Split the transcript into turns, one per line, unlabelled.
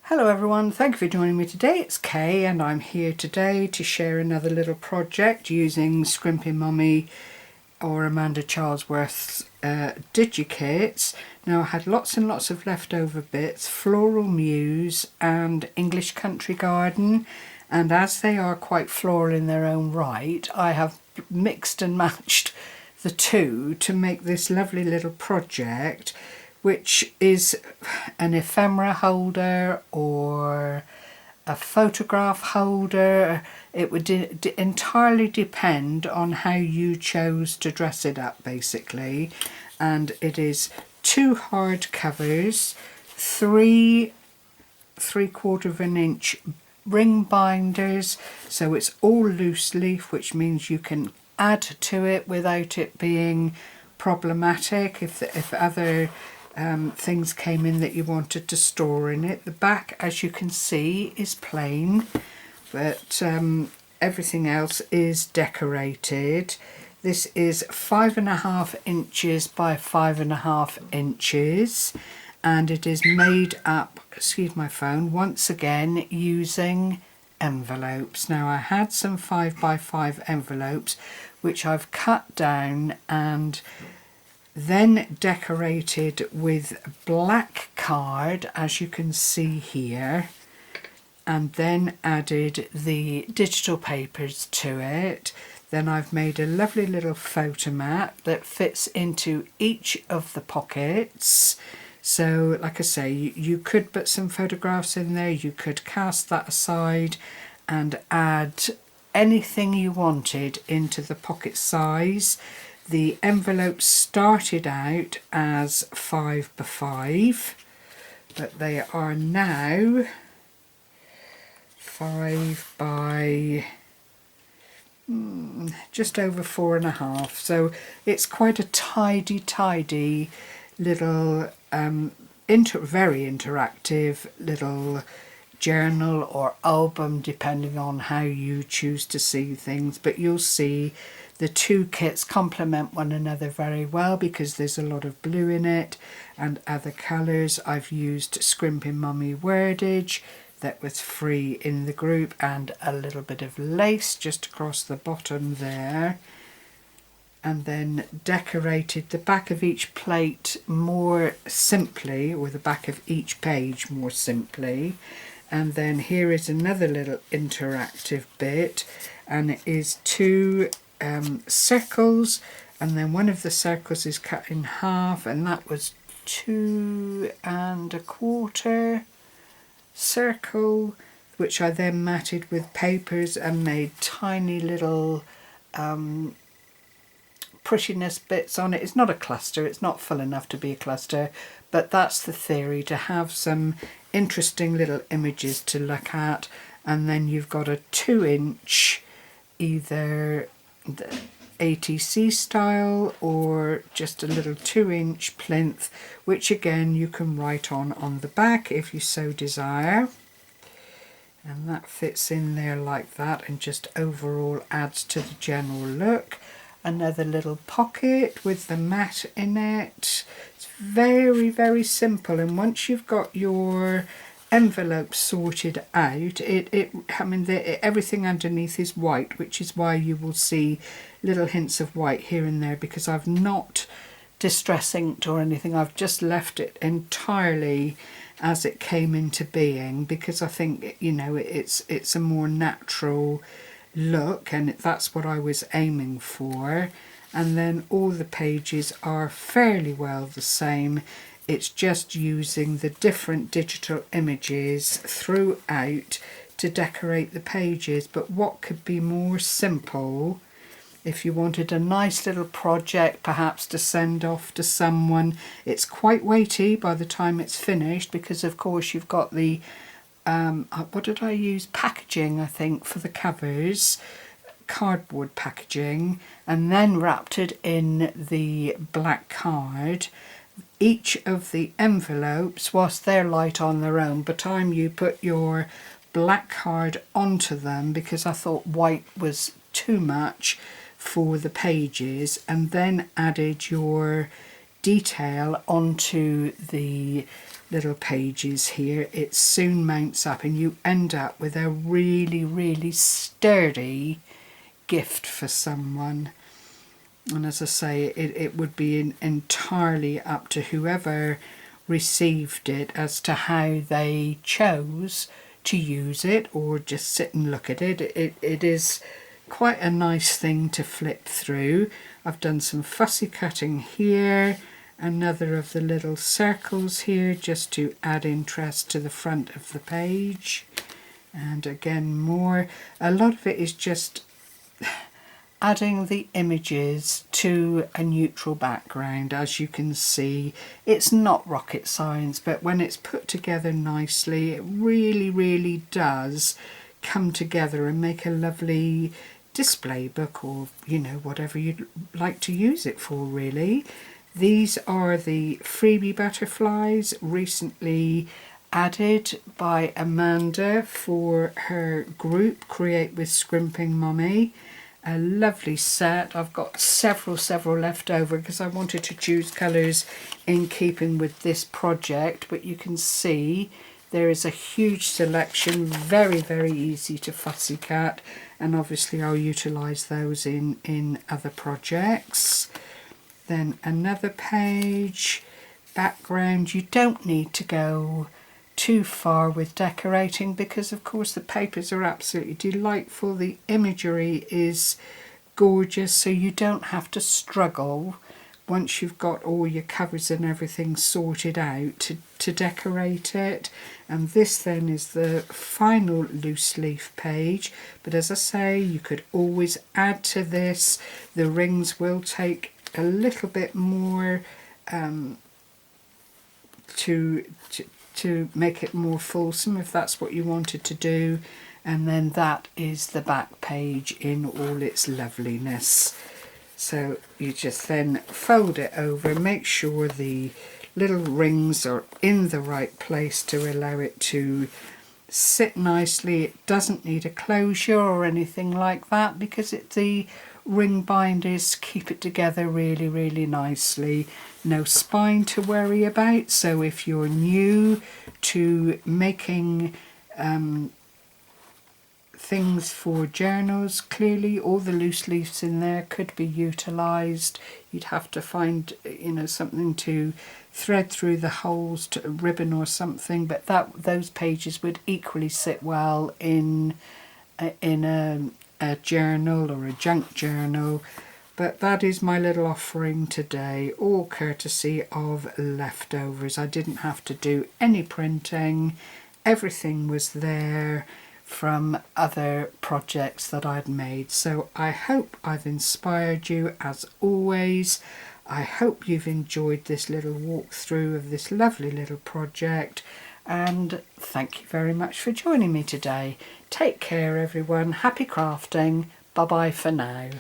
Hello everyone, thank you for joining me today. It's Kay and I'm here today to share another little project using Scrimpingmommy or Amanda Charlesworth's DigiKits. Now I had lots and lots of leftover bits, Floral Muse and English Country Garden, and as they are quite floral in their own right, I have mixed and matched the two to make this lovely little project, which is an ephemera holder or a photograph holder. It would entirely depend on how you chose to dress it up basically. And it is 2 hard covers, 3 3/4 inch ring binders, so it's all loose leaf, which means you can add to it without it being problematic if other things came in that you wanted to store in it. The back, as you can see, is plain, but everything else is decorated. This is 5.5 inches by 5.5 inches, and it is made up, excuse my phone, once again using envelopes. Now I had some 5 by 5 envelopes which I've cut down and then decorated with black card, as you can see here, and then added the digital papers to it. Then I've made a lovely little photo mat that fits into each of the pockets. So like I say, you could put some photographs in there, you could cast that aside and add anything you wanted into the pocket size. The envelopes started out as 5 by 5, but they are now 5 by just over 4.5. So it's quite a tidy little, very interactive little journal or album, depending on how you choose to see things. But you'll see the two kits complement one another very well because there's a lot of blue in it and other colours. I've used Scrimpingmommy wordage that was free in the group and a little bit of lace just across the bottom there, and then decorated the back of each plate more simply, or the back of each page more simply. And then here is another little interactive bit, and it is 2 circles, and then one of the circles is cut in half, and that was 2 1/4 circle, which I then matted with papers and made tiny little prettiness bits on it. It's not a cluster, it's not full enough to be a cluster, but that's the theory, to have some interesting little images to look at. And then you've got a 2-inch, either the ATC style or just a little 2-inch plinth, which again you can write on the back if you so desire, and that fits in there like that and just overall adds to the general look. Another little pocket with the mat in it. It's very simple, and once you've got your envelopes sorted out, everything underneath is white, which is why you will see little hints of white here and there, because I've not distress inked or anything. I've just left it entirely as it came into being, because I think, you know, it's a more natural look, and that's what I was aiming for. And then all the pages are fairly well the same. It's just using the different digital images throughout to decorate the pages. But what could be more simple if you wanted a nice little project perhaps to send off to someone? It's quite weighty by the time it's finished, because of course you've got the what did I use? Packaging, I think, for the covers, cardboard packaging, and then wrapped it in the black card. Each of the envelopes, whilst they're light on their own, by the time you put your black card onto them, because I thought white was too much for the pages, and then added your detail onto the little pages here, it soon mounts up and you end up with a really, really sturdy gift for someone. And as I say, it would be entirely up to whoever received it as to how they chose to use it or just sit and look at it. It is quite a nice thing to flip through. I've done some fussy cutting here, another of the little circles here just to add interest to the front of the page, and again more. A lot of it is just adding the images to a neutral background. As you can see, it's not rocket science, but when it's put together nicely, it really does come together and make a lovely display book, or whatever you'd like to use it for, really. These are the freebie butterflies recently added by Amanda for her group Create with Scrimpingmommy. A lovely set. I've got several left over because I wanted to choose colours in keeping with this project, but you can see there is a huge selection, very easy to fussy cut, and obviously I'll utilise those in other projects. Then another page, background. You don't need to go too far with decorating because of course the papers are absolutely delightful, the imagery is gorgeous, so you don't have to struggle once you've got all your covers and everything sorted out to decorate it. And this then is the final loose leaf page, but as I say, you could always add to this. The rings will take a little bit more to make it more fulsome if that's what you wanted to do. And then that is the back page in all its loveliness. So you just then fold it over, make sure the little rings are in the right place to allow it to sit nicely. It doesn't need a closure or anything like that because the ring binders keep it together really nicely. No spine to worry about, so if you're new to making things for journals, clearly all the loose leaves in there could be utilised. You'd have to find something to thread through the holes, to a ribbon or something, but those pages would equally sit well in a journal or a junk journal. But that is my little offering today, all courtesy of leftovers. I didn't have to do any printing. Everything was there from other projects that I'd made. So I hope I've inspired you as always. I hope you've enjoyed this little walkthrough of this lovely little project. And thank you very much for joining me today. Take care everyone. Happy crafting. Bye bye for now.